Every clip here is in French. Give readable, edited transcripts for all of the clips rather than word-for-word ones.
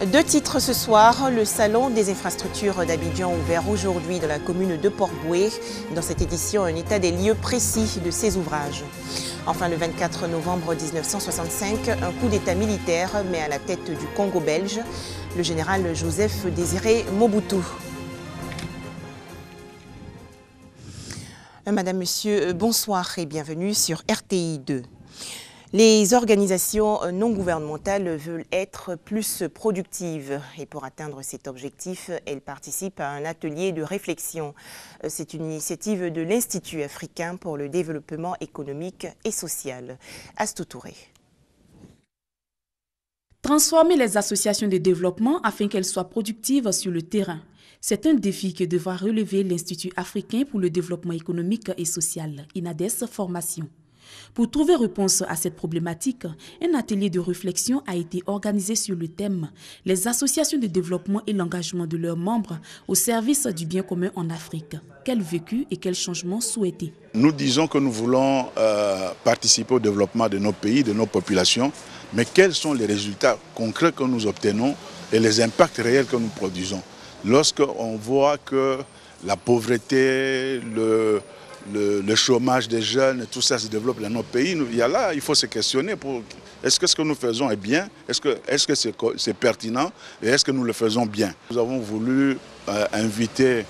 Deux titres ce soir, le salon des infrastructures d'Abidjan ouvert aujourd'hui dans la commune de Port-Boué. Dans cette édition, un état des lieux précis de ses ouvrages. Enfin, le 24 novembre 1965, un coup d'état militaire met à la tête du Congo belge le général Joseph Désiré Mobutu. Madame, Monsieur, bonsoir et bienvenue sur RTI 2. Les organisations non gouvernementales veulent être plus productives et pour atteindre cet objectif, elles participent à un atelier de réflexion. C'est une initiative de l'Institut africain pour le développement économique et social. Astou Touré. Transformer les associations de développement afin qu'elles soient productives sur le terrain. C'est un défi que devra relever l'Institut africain pour le développement économique et social, INADES Formation. Pour trouver réponse à cette problématique, un atelier de réflexion a été organisé sur le thème « Les associations de développement et l'engagement de leurs membres au service du bien commun en Afrique ». Quel vécu et quels changements souhaités? Nous disons que nous voulons participer au développement de nos pays, de nos populations, mais quels sont les résultats concrets que nous obtenons et les impacts réels que nous produisons? Lorsqu'on voit que la pauvreté, le chômage des jeunes, tout ça se développe dans nos pays, il faut se questionner pour est-ce que ce que nous faisons est bien, est-ce que c'est pertinent et est-ce que nous le faisons bien. Nous avons voulu inviter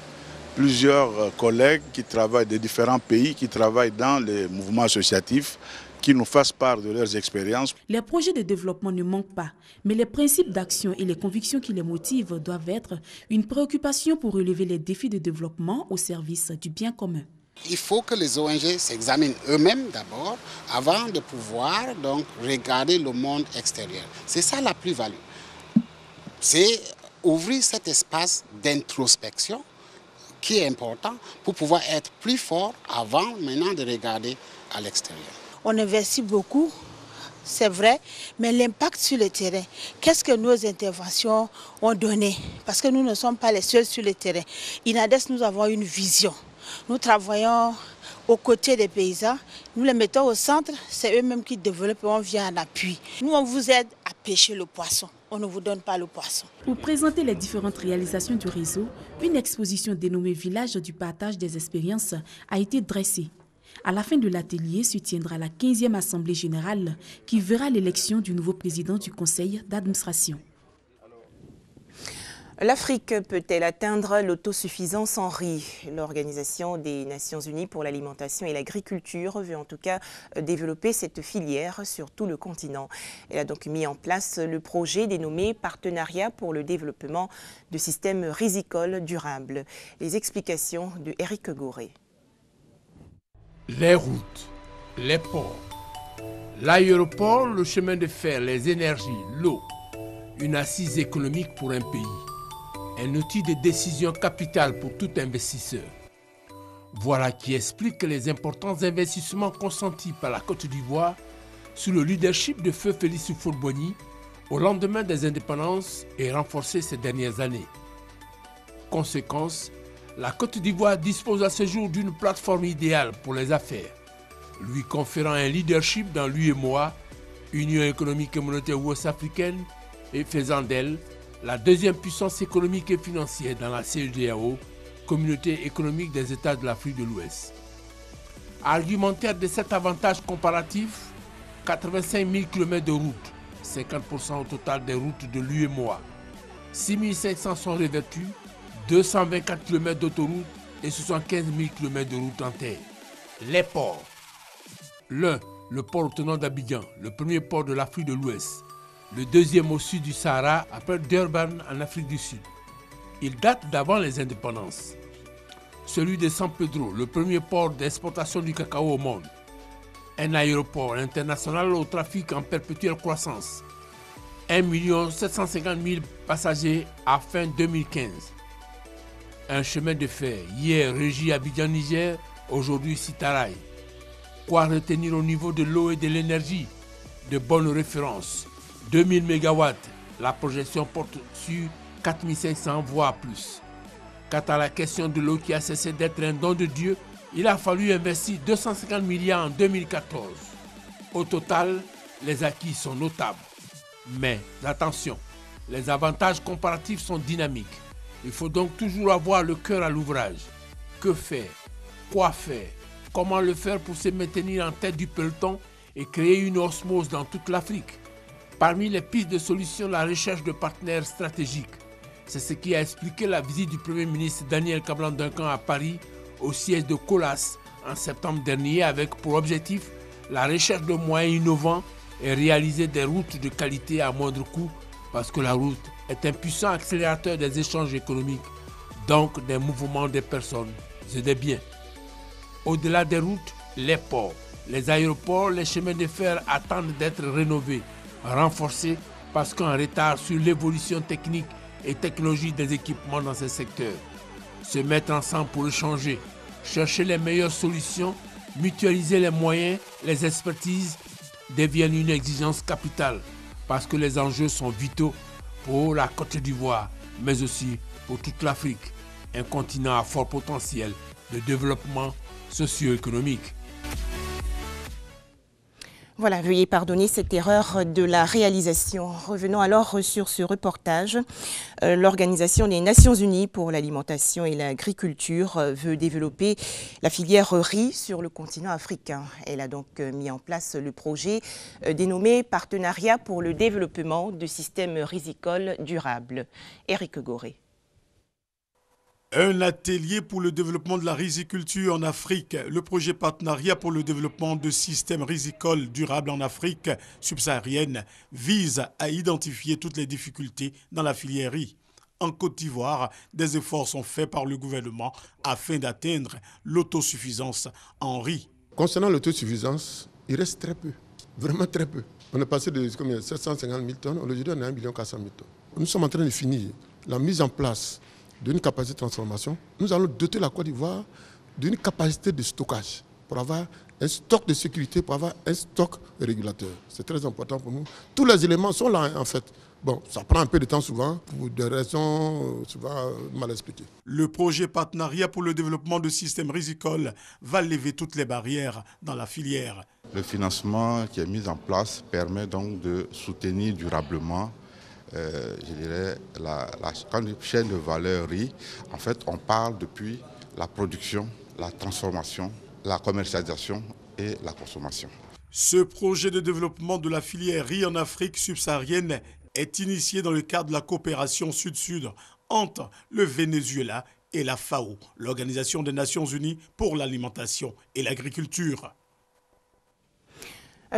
plusieurs collègues qui travaillent de différents pays, qui travaillent dans les mouvements associatifs, qui nous fassent part de leurs expériences. Les projets de développement ne manquent pas, mais les principes d'action et les convictions qui les motivent doivent être une préoccupation pour relever les défis de développement au service du bien commun. Il faut que les ONG s'examinent eux-mêmes d'abord avant de pouvoir donc regarder le monde extérieur. C'est ça la plus-value. C'est ouvrir cet espace d'introspection qui est important pour pouvoir être plus fort avant maintenant de regarder à l'extérieur. On investit beaucoup, c'est vrai, mais l'impact sur le terrain, qu'est-ce que nos interventions ont donné? Parce que nous ne sommes pas les seuls sur le terrain. INADES, nous avons une vision. Nous travaillons aux côtés des paysans, nous les mettons au centre, c'est eux-mêmes qui développent et on vient en appui. Nous, on vous aide à pêcher le poisson, on ne vous donne pas le poisson. Pour présenter les différentes réalisations du réseau, une exposition dénommée Village du partage des expériences a été dressée. À la fin de l'atelier se tiendra la 15e Assemblée générale qui verra l'élection du nouveau président du conseil d'administration. L'Afrique peut-elle atteindre l'autosuffisance en riz? L'Organisation des Nations Unies pour l'alimentation et l'agriculture veut en tout cas développer cette filière sur tout le continent. Elle a donc mis en place le projet dénommé Partenariat pour le développement de systèmes rizicoles durables. Les explications de Éric Goré. Les routes, les ports, l'aéroport, le chemin de fer, les énergies, l'eau, une assise économique pour un pays. Un outil de décision capitale pour tout investisseur. Voilà qui explique les importants investissements consentis par la Côte d'Ivoire sous le leadership de Feu Félix Houphouët-Boigny au lendemain des indépendances et renforcés ces dernières années. Conséquence, la Côte d'Ivoire dispose à ce jour d'une plateforme idéale pour les affaires, lui conférant un leadership dans l'UEMOA, Union économique et monétaire ouest-africaine, et faisant d'elle la deuxième puissance économique et financière dans la CEDEAO, Communauté économique des États de l'Afrique de l'Ouest. Argumentaire de cet avantage comparatif, 85 000 km de routes, 50% au total des routes de l'UEMOA. 6 500 sont revêtues, 224 km d'autoroutes et 75 000 km de routes en terre. Les ports. L'un, le port autonome d'Abidjan, le premier port de l'Afrique de l'Ouest. Le deuxième au sud du Sahara, après Durban en Afrique du Sud. Il date d'avant les indépendances. Celui de San Pedro, le premier port d'exportation du cacao au monde. Un aéroport international au trafic en perpétuelle croissance. 1 750 000 passagers à fin 2015. Un chemin de fer, hier régie Abidjan-Niger, aujourd'hui Sitaraï. Quoi retenir au niveau de l'eau et de l'énergie? De bonnes références. 2000 MW, la projection porte sur 4500 voire plus. Quant à la question de l'eau qui a cessé d'être un don de Dieu, il a fallu investir 250 milliards en 2014. Au total, les acquis sont notables. Mais attention, Les avantages comparatifs sont dynamiques. Il faut donc toujours avoir le cœur à l'ouvrage. Que faire? Quoi faire? Comment le faire pour se maintenir en tête du peloton et créer une osmose dans toute l'Afrique? Parmi les pistes de solutions, la recherche de partenaires stratégiques. C'est ce qui a expliqué la visite du Premier ministre Daniel Kablan-Duncan à Paris, au siège de Colas, en septembre dernier, avec pour objectif la recherche de moyens innovants et réaliser des routes de qualité à moindre coût, parce que la route est un puissant accélérateur des échanges économiques, donc des mouvements des personnes et des biens. Au-delà des routes, les ports, les aéroports, les chemins de fer attendent d'être rénovés, renforcés, parce qu'un retard sur l'évolution technique et technologique des équipements dans ces secteurs. Se mettre ensemble pour échanger, chercher les meilleures solutions, mutualiser les moyens, les expertises deviennent une exigence capitale parce que les enjeux sont vitaux pour la Côte d'Ivoire, mais aussi pour toute l'Afrique, un continent à fort potentiel de développement socio-économique. Voilà, veuillez pardonner cette erreur de la réalisation. Revenons alors sur ce reportage. L'Organisation des Nations Unies pour l'alimentation et l'agriculture veut développer la filière riz sur le continent africain. Elle a donc mis en place le projet dénommé Partenariat pour le développement de systèmes rizicoles durables. Éric Goré. Un atelier pour le développement de la riziculture en Afrique. Le projet Partenariat pour le développement de systèmes rizicoles durables en Afrique subsaharienne vise à identifier toutes les difficultés dans la filière riz. En Côte d'Ivoire, des efforts sont faits par le gouvernement afin d'atteindre l'autosuffisance en riz. Concernant l'autosuffisance, il reste très peu, vraiment très peu. On est passé de 750 000 tonnes, aujourd'hui on est à 1 400 000 tonnes. Nous sommes en train de finir la mise en place d'une capacité de transformation. Nous allons doter la Côte d'Ivoire d'une capacité de stockage pour avoir un stock de sécurité, pour avoir un stock régulateur. C'est très important pour nous. Tous les éléments sont là en fait. Bon, ça prend un peu de temps souvent pour des raisons souvent mal expliquées. Le projet Partenariat pour le développement de systèmes rizicoles va lever toutes les barrières dans la filière. Le financement qui est mis en place permet donc de soutenir durablement je dirais, la chaîne de valeur riz. En fait, on parle depuis la production, la transformation, la commercialisation et la consommation. Ce projet de développement de la filière riz en Afrique subsaharienne est initié dans le cadre de la coopération Sud-Sud entre le Venezuela et la FAO, l'Organisation des Nations Unies pour l'alimentation et l'agriculture.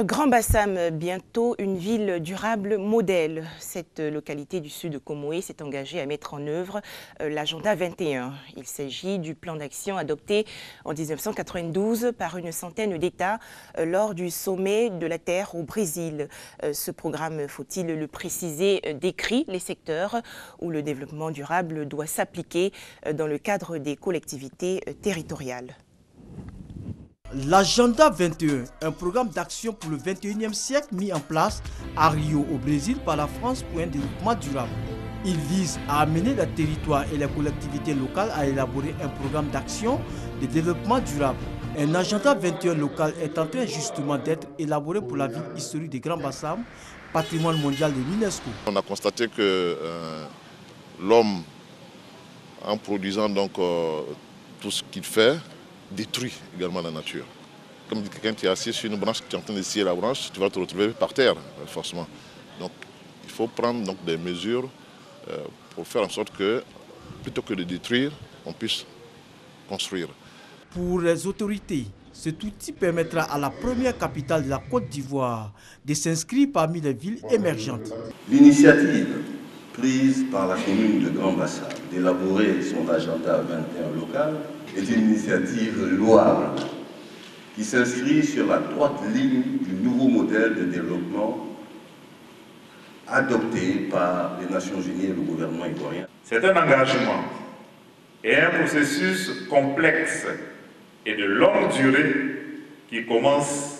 Grand Bassam, bientôt une ville durable modèle. Cette localité du sud de Comoé s'est engagée à mettre en œuvre l'agenda 21. Il s'agit du plan d'action adopté en 1992 par une centaine d'États lors du sommet de la Terre au Brésil. Ce programme, faut-il le préciser, décrit les secteurs où le développement durable doit s'appliquer dans le cadre des collectivités territoriales. L'Agenda 21, un programme d'action pour le 21e siècle mis en place à Rio, au Brésil, par la France pour un développement durable. Il vise à amener les territoires et les collectivités locales à élaborer un programme d'action de développement durable. Un Agenda 21 local est en train justement d'être élaboré pour la ville historique de Grand Bassam, patrimoine mondial de l'UNESCO. On a constaté que l'homme, en produisant donc tout ce qu'il fait, détruit également la nature. Comme quelqu'un qui est assis sur une branche, qui est en train de scier la branche, tu vas te retrouver par terre, forcément. Donc il faut prendre donc, des mesures pour faire en sorte que, plutôt que de détruire, on puisse construire. Pour les autorités, cet outil permettra à la première capitale de la Côte d'Ivoire de s'inscrire parmi les villes émergentes. L'initiative prise par la commune de Grand Bassam d'élaborer son agenda 21 local est une initiative louable qui s'inscrit sur la droite ligne du nouveau modèle de développement adopté par les Nations Unies et le gouvernement ivoirien. C'est un engagement et un processus complexe et de longue durée qui commence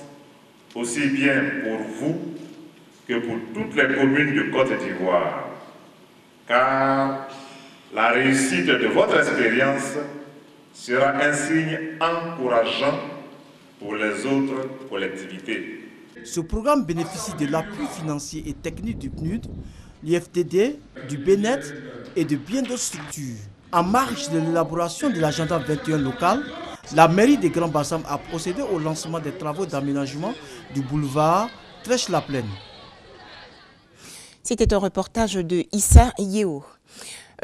aussi bien pour vous que pour toutes les communes de Côte d'Ivoire, car la réussite de votre expérience sera un signe encourageant pour les autres collectivités. Ce programme bénéficie de l'appui financier et technique du PNUD, l'IFTD, du BNET et de bien d'autres structures. En marge de l'élaboration de l'agenda 21 local, la mairie de Grand Bassam a procédé au lancement des travaux d'aménagement du boulevard Trèche-la-Plaine. C'était un reportage de Issa Yeo.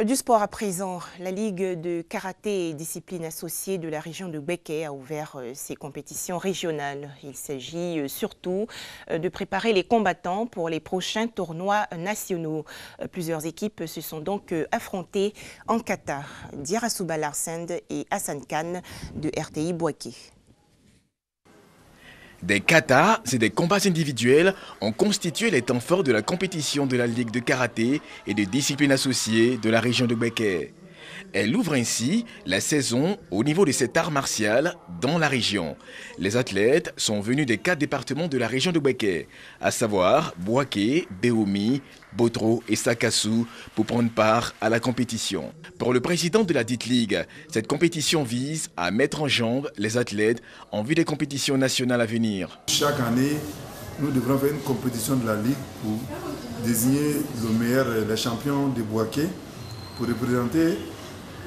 Du sport à présent, la Ligue de karaté et discipline associée de la région de Gbeke a ouvert ses compétitions régionales. Il s'agit surtout de préparer les combattants pour les prochains tournois nationaux. Plusieurs équipes se sont donc affrontées en kata. Diarasouba Larsend et Hassan Khan de RTI Bouaké. Des katas, c'est des combats individuels, ont constitué les temps forts de la compétition de la Ligue de karaté et de discipline associée de la région de Gbeke. Elle ouvre ainsi la saison au niveau de cet art martial dans la région. Les athlètes sont venus des 4 départements de la région de Gbeke, à savoir Bouaké, Béoumi, Botro et Sakassou, pour prendre part à la compétition. Pour le président de la dite ligue, cette compétition vise à mettre en jambe les athlètes en vue des compétitions nationales à venir. Chaque année, nous devrons faire une compétition de la ligue pour désigner les champions de Bouaké pour représenter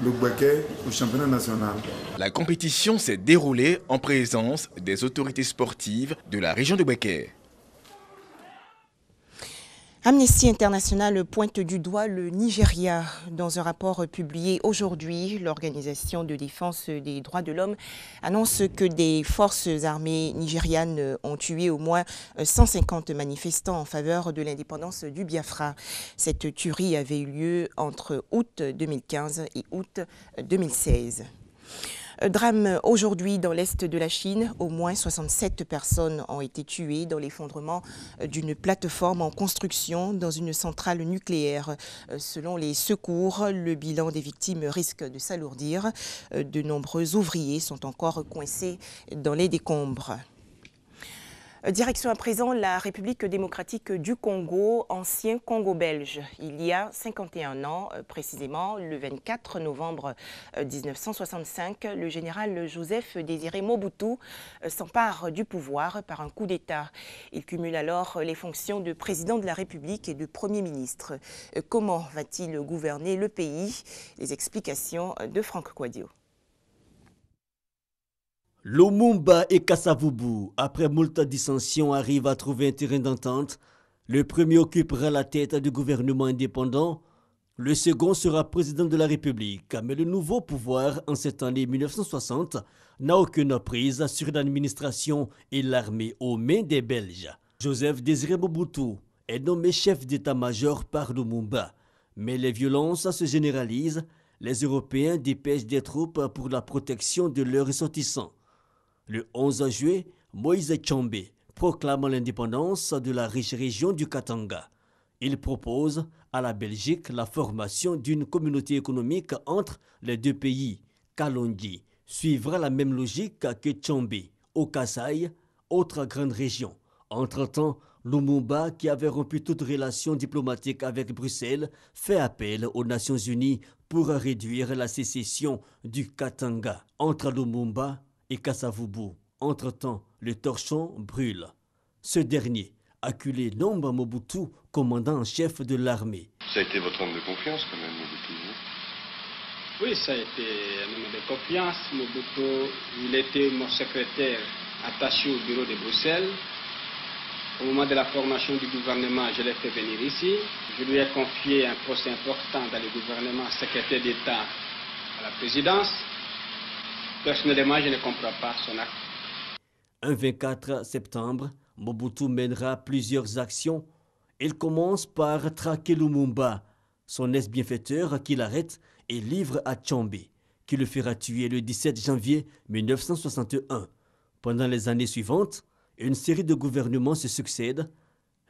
le Gbeke au championnat national. La compétition s'est déroulée en présence des autorités sportives de la région de Gbeke. Amnesty International pointe du doigt le Nigeria. Dans un rapport publié aujourd'hui, l'organisation de défense des droits de l'homme annonce que des forces armées nigérianes ont tué au moins 150 manifestants en faveur de l'indépendance du Biafra. Cette tuerie avait eu lieu entre août 2015 et août 2016. Drame aujourd'hui dans l'est de la Chine. Au moins 67 personnes ont été tuées dans l'effondrement d'une plateforme en construction dans une centrale nucléaire. Selon les secours, le bilan des victimes risque de s'alourdir. De nombreux ouvriers sont encore coincés dans les décombres. Direction à présent la République démocratique du Congo, ancien Congo belge. Il y a 51 ans, précisément le 24 novembre 1965, le général Joseph Désiré Mobutu s'empare du pouvoir par un coup d'État. Il cumule alors les fonctions de président de la République et de Premier ministre. Comment va-t-il gouverner le pays? Les explications de Franck Kouadio. Lumumba et Kasavubu, après moult dissensions, arrivent à trouver un terrain d'entente. Le premier occupera la tête du gouvernement indépendant. Le second sera président de la République. Mais le nouveau pouvoir, en cette année 1960, n'a aucune prise sur l'administration et l'armée aux mains des Belges. Joseph Désiré Mobutu est nommé chef d'état-major par Lumumba. Mais les violences se généralisent. Les Européens dépêchent des troupes pour la protection de leurs ressortissants. Le 11 juillet, Moïse Tshombe proclame l'indépendance de la riche région du Katanga. Il propose à la Belgique la formation d'une communauté économique entre les deux pays. Kalonji suivra la même logique que Tshombe au Kasaï, autre grande région. Entre-temps, Lumumba, qui avait rompu toute relation diplomatique avec Bruxelles, fait appel aux Nations Unies pour réduire la sécession du Katanga. Entre Lumumba et Kasavubu. Entre-temps, le torchon brûle. Ce dernier, acculé Nomba Mobutu, commandant en chef de l'armée. Ça a été votre homme de confiance quand même, Mobutu, non? Oui, ça a été un homme de confiance. Mobutu, il était mon secrétaire attaché au bureau de Bruxelles. Au moment de la formation du gouvernement, je l'ai fait venir ici. Je lui ai confié un poste important dans le gouvernement, secrétaire d'État à la présidence. Personnellement, je ne comprends pas son acte. Un 24 septembre, Mobutu mènera plusieurs actions. Il commence par traquer Lumumba, son ex-bienfaiteur qui l'arrête et livre à Tshombe, qui le fera tuer le 17 janvier 1961. Pendant les années suivantes, une série de gouvernements se succèdent,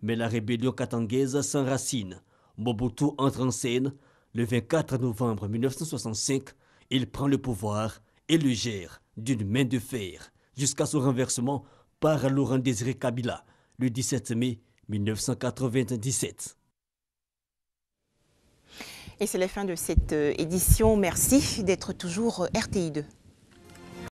mais la rébellion katangaise s'enracine. Mobutu entre en scène. Le 24 novembre 1965, il prend le pouvoir et le gère d'une main de fer jusqu'à son renversement par Laurent Désiré Kabila le 17 mai 1997. Et c'est la fin de cette édition. Merci d'être toujours RTI2.